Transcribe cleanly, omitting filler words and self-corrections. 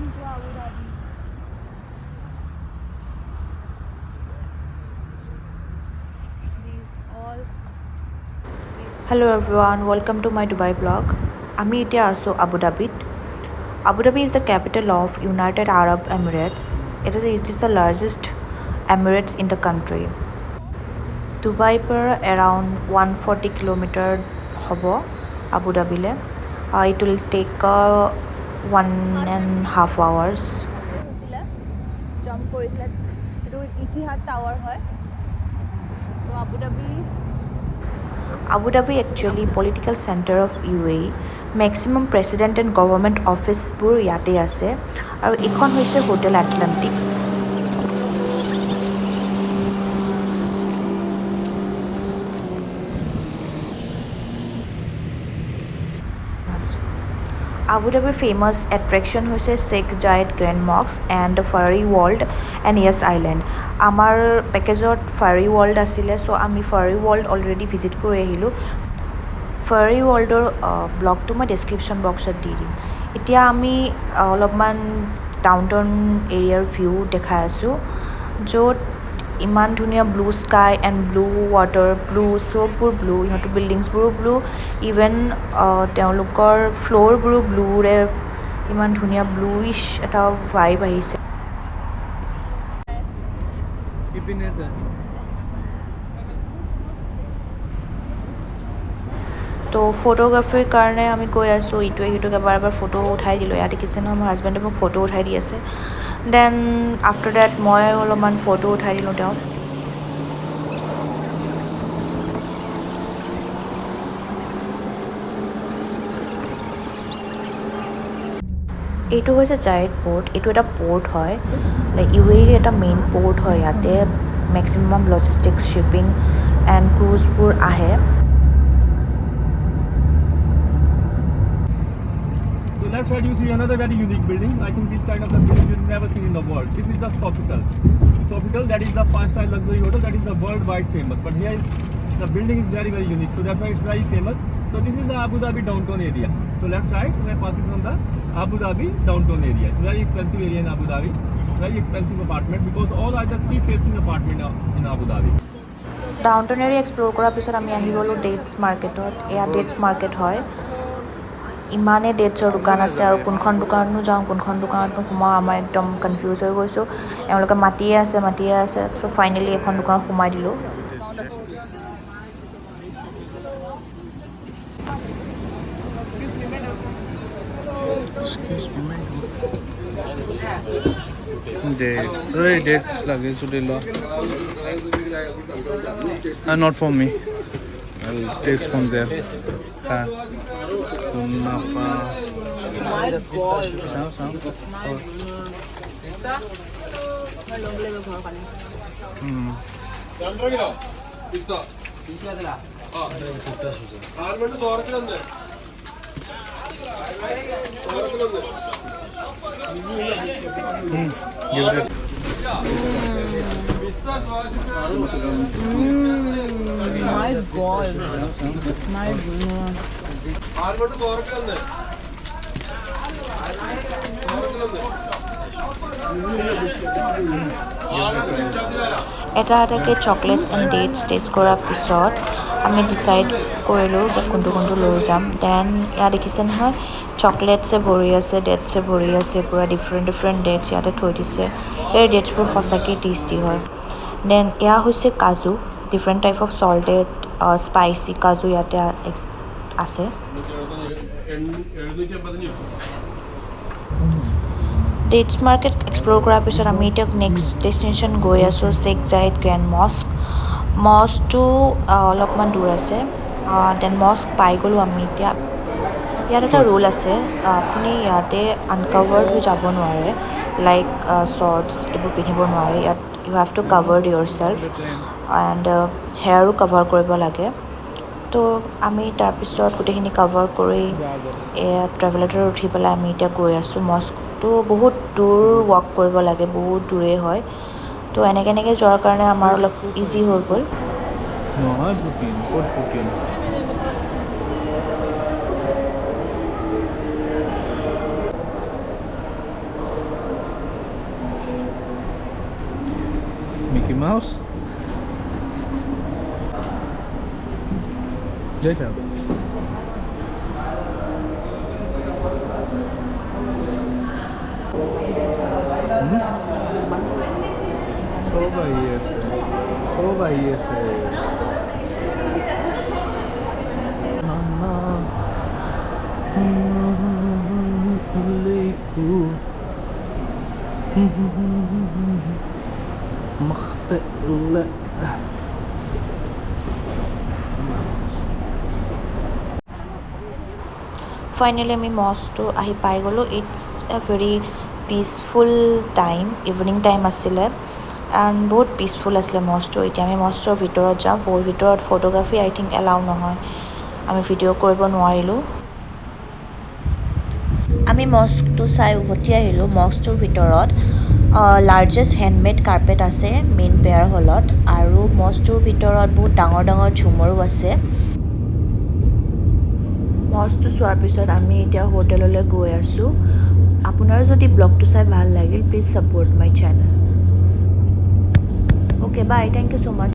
Welcome to Abu Dhabi. Hello everyone, welcome to my Dubai vlog. আমি এতিয়া আছো Abu Dhabi. Abu Dhabi is the capital of United Arab Emirates. It is the largest emirates in the country. Dubai পৰা around 140 kilometer হ'ব Abu Dhabi le. It will take 1.5 hours. Jump কৰিছিলে এইটো Etihad tower হয় তো Abu Dhabi actually political center of UAE. Maximum president and government office বোৰ ইয়াতে আছে আৰু এখন হৈছে hotel আটলান্টিক্স Abu Dhabi famous attraction হৈছে Sheikh Zayed Grand Mosque and Ferrari World and Yes Island. আমাৰ পেকেজত Ferrari World আছিলে সো আমি Ferrari World অলৰেডি ভিজিট কৰি আহিলো Ferrari Worldৰ ব্লগটো মই ডেসক্ৰিপচন বক্সত দি দিম এতিয়া আমি অলপমান ডাউনটাউন এৰিয়াৰ ভিউ দেখাই আছো য'ত ইমান ধুনীয়া blue sky and blue water blue চববোৰ ব্লু ইহঁতৰ বিল্ডিংছবোৰো ব্লু ইভেন তেওঁলোকৰ ফ্ল'ৰবোৰো ব্লুৰে ইমান ধুনীয়া ব্লুইছ এটা ভাইব আহিছে তো ফটোগ্ৰাফিৰ কাৰণে আমি গৈ আছোঁ ইটোৱে সিটোক এবাৰ ফটো উঠাই দিলোঁ ইয়াত দেখিছে নহয় মোৰ হাজবেণ্ডে মোক ফটো উঠাই দি আছে দেন আফটাৰ ডেট মই অলপমান ফটো উঠাই দিলোঁ তেওঁক এইটো হৈছে জায়েদ পোৰ্ট এইটো এটা পোৰ্ট হয় লাইক UAE এটা মেইন পোৰ্ট হয় ইয়াতে মেক্সিমাম লজিষ্টিক্স শ্বিপিং এণ্ড ক্ৰুজবোৰ আহে Left side you see another very unique building. I think this kind of the building you've never seen in the world. This is the Sofitel. Sofitel, that is the 5-star luxury hotel. That is the worldwide famous. But here is the building is very unique. So that's why it's very famous. So this is the Abu Dhabi downtown area. So left side we are passing from the Abu Dhabi downtown area. It's very expensive area in Abu Dhabi. Very expensive apartment because all are the sea-facing apartment in Abu Dhabi. Downtown area explore কৰাৰ পিছত আমি আহি গ'লোঁ that's মাৰ্কেটত এয়া that's market হয় ইমানে ডেটছৰ দোকান আছে আৰু কোনখন দোকাননো যাওঁ কোনখন দোকানতনো সোমাওঁ আমাৰ একদম কনফিউজ হৈ গৈছোঁ এওঁলোকে মাতিয়ে আছে তো ফাইনেলি এখন দোকানত সোমাই দিলোঁ Dates luggage today law. Not for me. I'll taste from there. Kunafa. My God. Give it. My God. My God. এটা এটাকৈ চকলেটছ এণ্ড ডেটছ টেষ্ট কৰাৰ পিছত আমি ডিচাইড কৰিলোঁ যে কোনটো লৈ যাম দেন ইয়াত দেখিছে নহয় চকলেটছে ভৰি আছে ডেটছে ভৰি আছে পূৰা ডিফাৰেণ্ট ডেটছ ইয়াতে থৈ দিছে এই ডেটছবোৰ সঁচাকৈ টেষ্টি হয় দেন এয়া হৈছে কাজু ডিফাৰেণ্ট টাইপ অফ চল্টেড স্পাইচি কাজু ইয়াতে আছে ডেটছ মাৰ্কেট এক্সপ্ল'ৰ কৰাৰ পিছত আমি এতিয়া নেক্সট ডেষ্টিনেশ্যন গৈ আছোঁ শ্বেখ জায়েদ গ্ৰেণ্ড মস্কটো অলপমান দূৰ আছে দেন মস্ক পাই গ'লোঁ আমি এতিয়া ইয়াত এটা ৰুল আছে আপুনি ইয়াতে আনকভাৰ্ড হৈ যাব নোৱাৰে লাইক শ্বৰ্টছ এইবোৰ পিন্ধিব নোৱাৰে ইয়াত you have to covered yourself and হেয়াৰো কাভাৰ কৰিব লাগে তো আমি তাৰপিছত গোটেইখিনি কাভাৰ কৰি ট্ৰেভেলাৰত উঠি পেলাই আমি এতিয়া গৈ আছোঁ মস্কটো বহুত দূৰ ৱাক কৰিব লাগে বহুত দূৰেই হয় তো এনেকৈ যোৱাৰ কাৰণে আমাৰ অলপ ইজি হৈ গ'ল নহয় পুটিন ক'ত Putin Mouse? Jacob. Over here, sir. Over here, sir. Mama. مخطئ. Finally আমি মস্কটো আহি পাই গ'লোঁ. It's a very peaceful time, evening time আছিলে এণ্ড বহুত পিচফুল আছিলে মস্কটো. এতিয়া আমি মস্কৰ ভিতৰত যাওঁ. ভিতৰত ফটোগ্ৰাফী আই থিংক এলাউ নহয়, আমি ভিডিঅ' কৰিব নোৱাৰিলোঁ. আমি মস্কটো চাই উভতি আহিলোঁ. মস্কটোৰ ভিতৰত লাৰ্জেষ্ট হেণ্ডমেড কাৰ্পেট আছে মেইন পেয়াৰ হলত, আৰু মস্কটোৰ ভিতৰত বহুত ডাঙৰ ডাঙৰ ঝুমৰো আছে. মস্কটো চোৱাৰ পিছত আমি এতিয়া হোটেললৈ গৈ আছোঁ. আপোনাৰ যদি ব্লগটো চাই ভাল লাগিল, please support my channel. Okay bye, thank you so' much.